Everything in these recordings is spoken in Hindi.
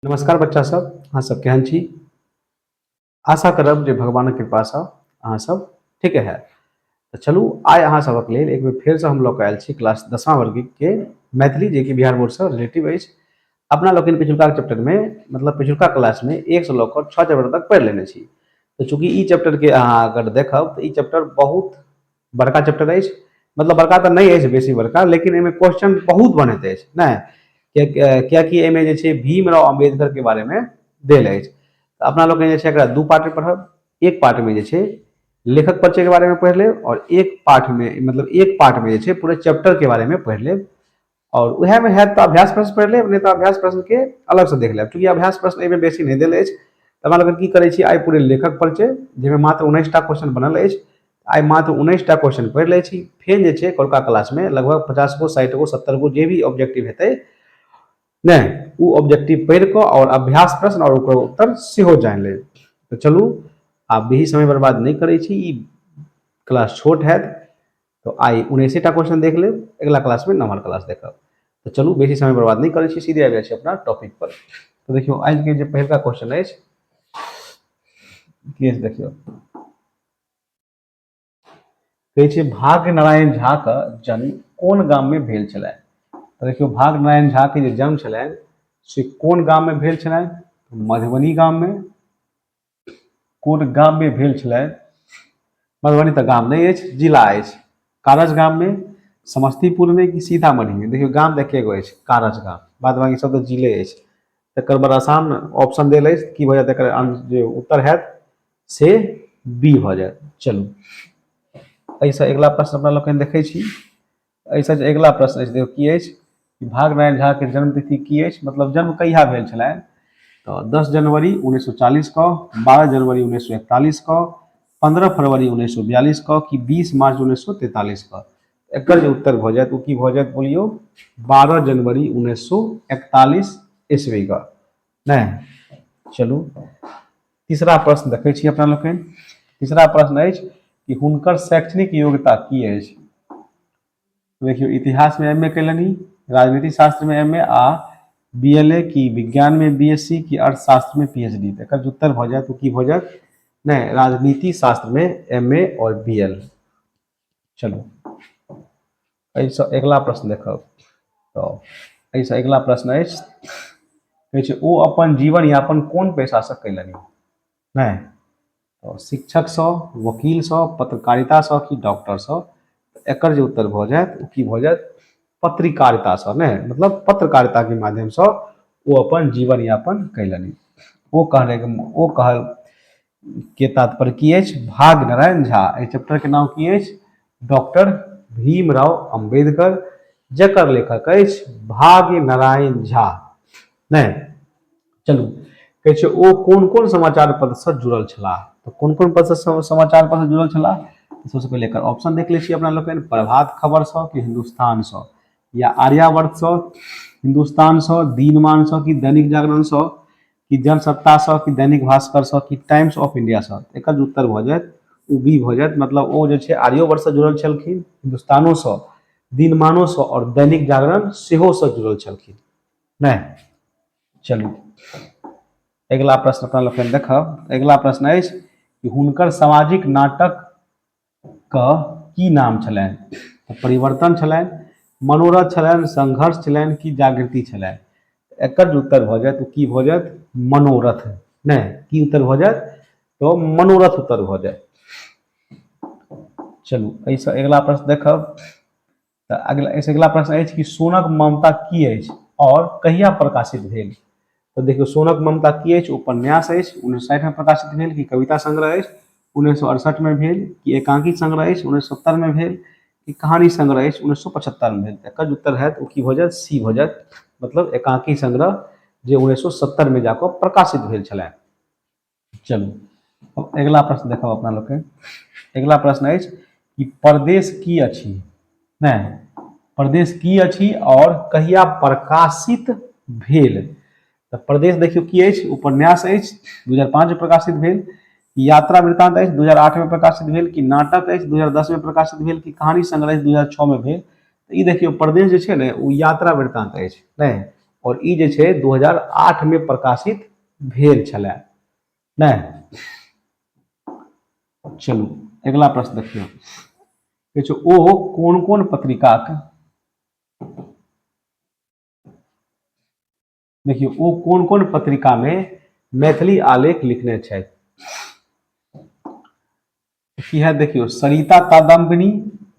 नमस्कार बच्चा सब, अहाँ सब केहन छी? आशा करब जे भगवानक कृपासँ अहाँ सब ठीके है। तऽ चलू आइ अहाँ सभक लेल एक बेर फेरसँ हम लऽ कऽ आयल छी क्लास 10वां वर्गके मैथिली, जे कि बिहार बोर्डसँ रिलेटिव अछि। अपना लोकनि पिछुलका चैप्टरमे, मतलब पिछुलका क्लासमे 1 से लऽ कऽ 6 चैप्टर तक पढ़ि लेने छी। तऽ चूँकि ई चैप्टरके अहाँ अगर देखब तऽ ई चैप्टर बहुत बड़का चैप्टर अछि। मतलब बड़का तऽ नहीं अछि, बेसी बड़का, लेकिन एहिमे क्वेश्चन बहुत बनैत अछि ने। कियाकि एहिमे जे छै भीमराव अम्बेडकरके बारेमे देल अछि। तऽ अपना लोकनि जे छै एकरा 2 पार्टमे पढ़ब। एक पार्टमे जे छै लेखक परिचय के बारे में पढ़ लेब, और एक पार्ट में, मतलब एक पार्ट में जे छै पूरे चैप्टर के बारे में पढ़ लेब। और वह में है तो अभ्यास प्रश्न पढ़ लेब, नहीं तो अभ्यास प्रश्न के अलग से देख लेब। चूँकि अभ्यास प्रश्न एहिमे बेसी नहीं देल अछि, तऽ हमरा लोगन की करै छी, आइ पूरे लेखक परिचय, जाहिमे मात्र 19टा क्वेश्चन बनल अछि, आइ मात्र 19टा क्वेश्चन पढ़ि लै छी। फेर जे छै कौलका क्लास में लगभग 50 गो, 60 गो, 70 गो जे भी ऑब्जेक्टिव हेतै नहीं, वो ऑब्जेक्टिव पढ़ कऽ और अभ्यास प्रश्न और ओकर उत्तर सेहो जानि लेब। तो चलू आब बेसी समय बर्बाद नहीं करै छी, ई क्लास छोट हैत। तो आई 19टा क्वेश्चन देख लेब, अगला क्लास में नम्हर क्लास देखब। तो चलू बेसी समय बर्बाद नहीं करै छी, सीधे आबि जाइ छी अपना टॉपिक पर। तो देखियो आज के जे पहिलका क्वेश्चन अछि, की अछि देखियो, कहै छै भाग्य नारायण झा के जन्म कोन गाम में भेल छलै? तो देखियो भाग्य नारायण झा के जे जन्म छलनि से कोन गाम में भेल छलनि? मधुबनी गाम में। कोन गाम में भेल छलनि? मधुबनी तऽ गाम नहीं अछि, जिला अछि। कारज गाम में, समस्तीपुर में कि सीतामढ़ी में? देखियो गाम तऽ एके गो अछि, कारज गाम। बाद बाकी सब तऽ जिले अछि। तकर बड़ आसान ऑप्शन देल अछि, की भऽ जायत एकर जे उत्तर हैत से बी भऽ जायत। चलू एहिसँ अगिला प्रश्न अपना लोकनि देखै छी। एहिसँ जे अगिला प्रश्न अछि, देखियौ की अछि, भाग्य नारायण झा के जन्मतिथि की अछि, मतलब जन्म कहिया भेल छलनि? तो 10 जनवरी 1940 को, 12 जनवरी 1941 को, 15 फरवरी 1942 को, कि 20 मार्च 1943 को? एकर जे उत्तर भऽ जायत, ओ की भऽ जायत बोलियौ? 12 जनवरी 1941 ईस्वी का। नहीं, चलू तीसरा प्रश्न देखै छी अपना लोकनि। तीसरा प्रश्न अछि कि हुनकर शैक्षणिक योग्यता की अछि? देखियो इतिहास में एमए कैलनी, राजनीति शास्त्र में एमए, आ बीएलए, की विज्ञान में बीएससी, की अर्थशास्त्र में पीएचडी? तो एकर उत्तर भऽ जायत, ओ की भऽ जायत? नहीं, राजनीति शास्त्र में एमए और बीएल। चलू एहिसँ अगिला प्रश्न देखब। तो एहिसँ अगिला प्रश्न अछि, कहै छै ओ अपन जीवन यापन कोन पेशासँ कैलनि? नहीं, तो शिक्षकसँ, वकीलसँ, पत्रकारितासँ, कि डॉक्टरसँ? एकर जे उत्तर भऽ जायत, ओ की भऽ जायत? पत्रकारितासँ। नहीं, मतलब पत्रकारिता के माध्यम से वो अपन जीवन यापन कैलनि। ओ कहल के तात्पर्य की अछि? भाग्य नारायण झा। एहि चैप्टर के नाम की अछि? डॉक्टर भीमराव अम्बेडकर, जकर लेखक अछि भाग्य नारायण झा। नहीं, चलू कहै छै ओ कोन कोन समाचार पत्रसँ जुड़ल छलाह? तो कोन कोन पत्रसँ समाचार पत्र जुड़ल छलाह? सबसे पहले एकर ऑप्शन देख लै छियै अपना लोकनि। प्रभात खबरसँ, कि हिंदुस्तानसँ, या आर्यावर्तसँ, हिंदुस्तानसँ, दिनमानसँ, कि दैनिक जागरणसँ, कि जनसत्तासँ, कि दैनिक भास्करसँ, कि टाइम्स ऑफ इंडियासँ? एकर जे उत्तर भऽ जायत, ओ बी भऽ जायत। मतलब ओ जे छै आर्योवर्तसँ जुड़ल छलखिन, हिंदुस्तानोसँ, दिनमानोसँ, और दैनिक जागरण सेहोसँ जुड़ल छलखिन। नहीं, चलू अगिला प्रश्न अपना लोकनि देखब। अगिला प्रश्न अछि कि हुनकर सामाजिक नाटक का की नाम छलनि? परिवर्तन छलनि, मनोरथ छलनि, संघर्ष छलनि, कि जागृति छलनि? एकर जे उत्तर भऽ जायत, ओ की भऽ जायत? मनोरथ। नहीं, की उत्तर भऽ जायत? तो मनोरथ उत्तर भऽ जायत। चलू एहिसँ अगिला प्रश्न देखब। तऽ अगिला प्रश्न अछि कि सोनक ममता की अछि और कहिया प्रकाशित भेल? तो देखियो सोनक ममता की अछि? उपन्यास अछि, 1960 में प्रकाशित भेल, कि कविता संग्रह अछि, 1968 में भेल, कि एकांकी संग्रह अछि, 1970 में भेल, कि कहानी संग्रह अछि, 1975 में भेल? एकर जे उत्तर हैत, ओ की भऽ जायत? सी भऽ जायत। मतलब एकांकी संग्रह, जे 1970 में जाकर प्रकाशित भेल छलै। चलू अगिला प्रश्न देखब अपना लोकनि। अगिला प्रश्न अछि कि परदेश की अछि? नहीं, परदेश की अछि और कहिया प्रकाशित भेल? तऽ परदेश देखियो की अछि? उपन्यास अछि, 2005 में प्रकाशित भेल, यात्रा वृत्तांत अछि, 2008 में प्रकाशित भेल, कि नाटक अछि, 2010 में प्रकाशित भेल, कि कहानी संग्रह अछि, 2006 में भेल? तऽ ई देखियो परदेश जे छै ने, ओ यात्रा वृत्तांत अछि। नहीं, और ई जे छै 2008 में प्रकाशित भेल छलै नै। चलू अगला प्रश्न देखियौ, कहै छै ओ कोन कोन पत्रिकाक, देखियौ ओ कोन कोन पत्रिका में मैथिली आलेख लिखने छथि। की है देखियो, सरिता कादम्बिनी,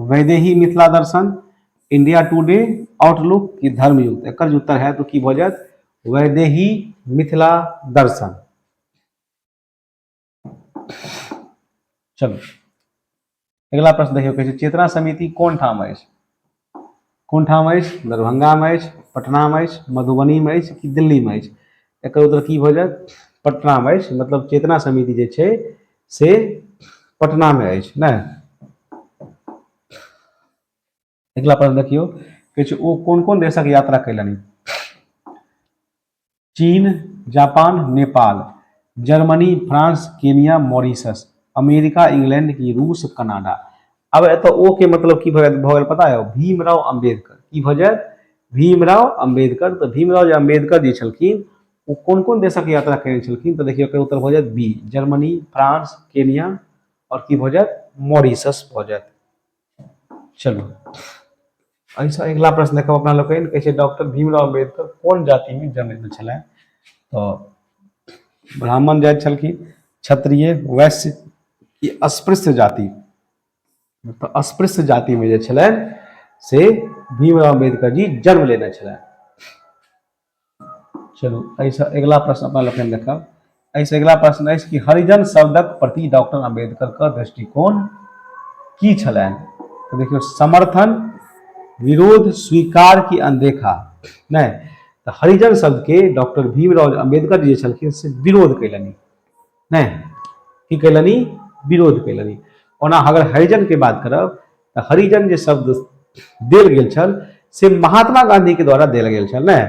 वैदेही मिथिला दर्शन, इंडिया टुडे, आउटलुक की धर्मयुक्त। एकर उत्तर है तो की भ जायत वैदेही मिथिला दर्शन। चलो अगला प्रश्न देखियो, कहै छै चेतना समिति कोन ठाम अछि, कोन ठाम अछि, दरभंगा में अछि, पटना में अछि, मधुबनी में अछि कि दिल्ली में अछि। एकर उत्तर की भ जायत पटना में अछि, मतलब चेतना समिति जे छै से पटना में अछि नै। अगला प्रश्न देखियो, कहै छै ओ कोन कोन देशक यात्रा कैलनि, चीन, Japan, Nepal, Germany, France, Kenya, Mauritius, America, England की रूस, कनाडा। अब एतऽ ओ के मतलब की भऽ गेल पता है, भीमराव अम्बेडकर। की भऽ जायत भीमराव अम्बेडकर। तो भीमराव जे अम्बेडकर जी छलखिन वो कोन कोन देशक यात्रा कयने छलखिन, तो देखियो एकर उत्तर भऽ जायत बी, जर्मनी, फ्रांस, केनिया और की भऽ जायत मॉरिशस भऽ जायत। चलो ऐसा अगला प्रश्न देखब अपना लोकनि, कहै छै डॉक्टर भीमराव अम्बेडकर कोन जाति में जन्म लेने छलै। तो ब्राह्मण जाति छलखिन, क्षत्रिय, वैश्य की अस्पृश्य जाति। तो अस्पृश्य जाति में जे छलनि से भीमराव अम्बेडकर जी जन्म लेने छलनि। चलू ऐसा अगला प्रश्न अपना लोकनि देखब। ऐसे अगला प्रश्न अछि कि हरिजन शब्दक प्रति डॉक्टर अम्बेडकर का दृष्टिकोण की छलनि। तो देखियो समर्थन, विरोध, स्वीकार की अनदेखा नहीं। तो हरिजन शब्द के डॉक्टर भीमराव अम्बेडकर जी छलखिन से विरोध कैलनि नहीं, की कैलनि विरोध कैलनि। ओना अगर हरिजन के बात करब तो हरिजन जे शब्द देल गेल छल से महात्मा गांधी के द्वारा देल गेल छल नहीं।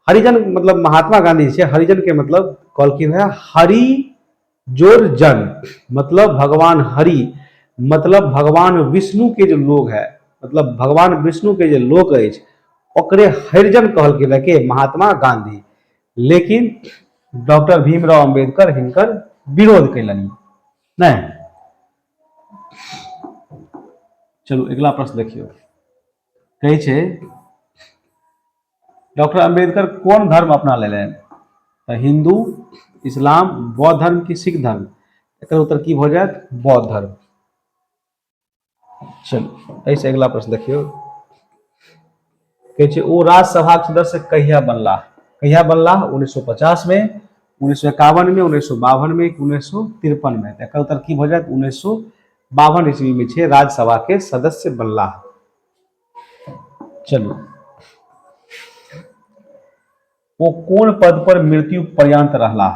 हरिजन मतलब महात्मा गांधी से, हरिजन के मतलब कहलखिन है हरि जोर जन, मतलब भगवान हरि, मतलब भगवान विष्णु के जो लोग है, मतलब भगवान विष्णु के जो लोक अछि ओकरे हरिजन कहलखिन है के महात्मा गांधी। लेकिन डॉक्टर भीमराव अम्बेडकर हिनकर विरोध कैलनि नहीं। चलू अगला प्रश्न देखियो, कहै छै डॉक्टर अम्बेडकर कौन धर्म अपना लेलनि, तो हिंदू, इस्लाम, बौद्ध धर्म की सिख धर्म। एकर उत्तर की भ जायत बौद्ध धर्म। चलो ऐसे अगला प्रश्न देखियो, कहै छै ओ राज्यसभा के सदस्य कहिया बनला। कहिया बनला 1950 में, 1951 में, 1952 में, 1953 में। एकर उत्तर की भ जायत 1952 ईस्वी में छै राज्यसभा के सदस्य बनला। चलो वो कौन पद पर मृत्यु पर्यंत रहला,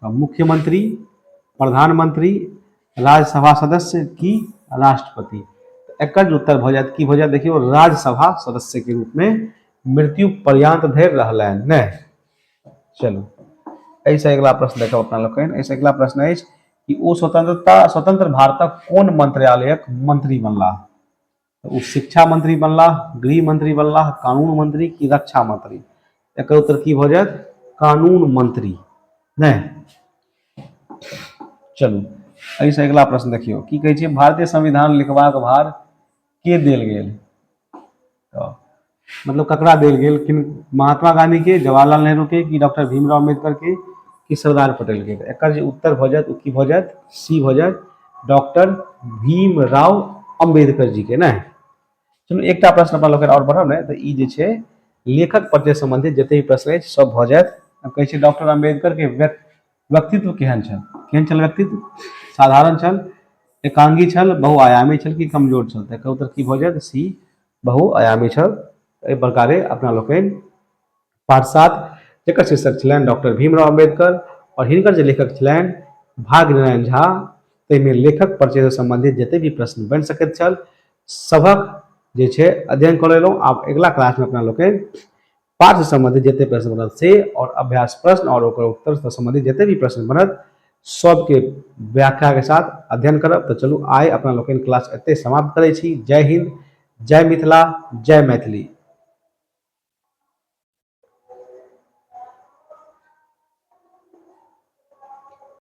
मुख्यमंत्री, प्रधानमंत्री, राज्यसभा सदस्य की राष्ट्रपति। एकर उत्तर भ जायत की भ जायत देखियो राज्यसभा सदस्य के रूप में मृत्यु पर्यंत धरि रहलनि नहीं। चलो ऐसे अगला प्रश्न देखब अपना लोकनि। ऐसे अगला प्रश्न अछि कि ओ स्वतंत्र भारतक कोन मंत्रालयक मंत्री बनला। तो शिक्षा मंत्री बनला, गृह मंत्री बनला, कानून मंत्री की रक्षा मंत्री। एकर उत्तर की भ जायत कानून मंत्री नहीं। चलू ऐसे अगला प्रश्न देखियो, की कहै छै भारतीय संविधान लिखबाक भार के देल गेल। तो मतलब ककरा देल गेल, किन महात्मा गांधी के, जवाहरलाल नेहरू के कि डॉक्टर भीमराव अम्बेडकर के कि सरदार पटेल के। एकर जो उत्तर भ जायत की भ जायत सी भ जायत डॉक्टर भीमराव अम्बेडकर जी के नहीं। चलो एकटा प्रश्न अपना लोग और बढ़ब ने, तो ई जे छै लेखक परिचय संबंधित जते भी प्रश्न अछि सब भ जायत। कहै छै डॉक्टर अम्बेडकर के व्यक्तित्व केहन छल। केहन छल व्यक्तित्व, साधारण छल, एकांगी छल, बहुआयामी छल कि कमजोर छल। एकर उत्तर की भ जायत सी बहुआयामी छल। एहि प्रकारे अपना लोकनि पाठ 7 जकर शीर्षक छलनि डॉक्टर भीमराव अम्बेडकर और हिनकर जे लेखक छलनि भाग्य नारायण झा, ताहिमे लेखक परिचय से संबंधित जते भी प्रश्न बनि सकैत छल सभक जे छै अध्ययन कर लेलहुँ। आब अगला क्लास में अपना लोकनि पाठ से संबंधित जते प्रश्न बनत से और अभ्यास प्रश्न और ओकर उत्तर से संबंधित जते भी प्रश्न बनत सबके व्याख्या के साथ अध्ययन करब। तो चलू आइ अपना लोकनि क्लास एते समाप्त करै छी। जय हिंद, जय मिथिला, जय मैथिली।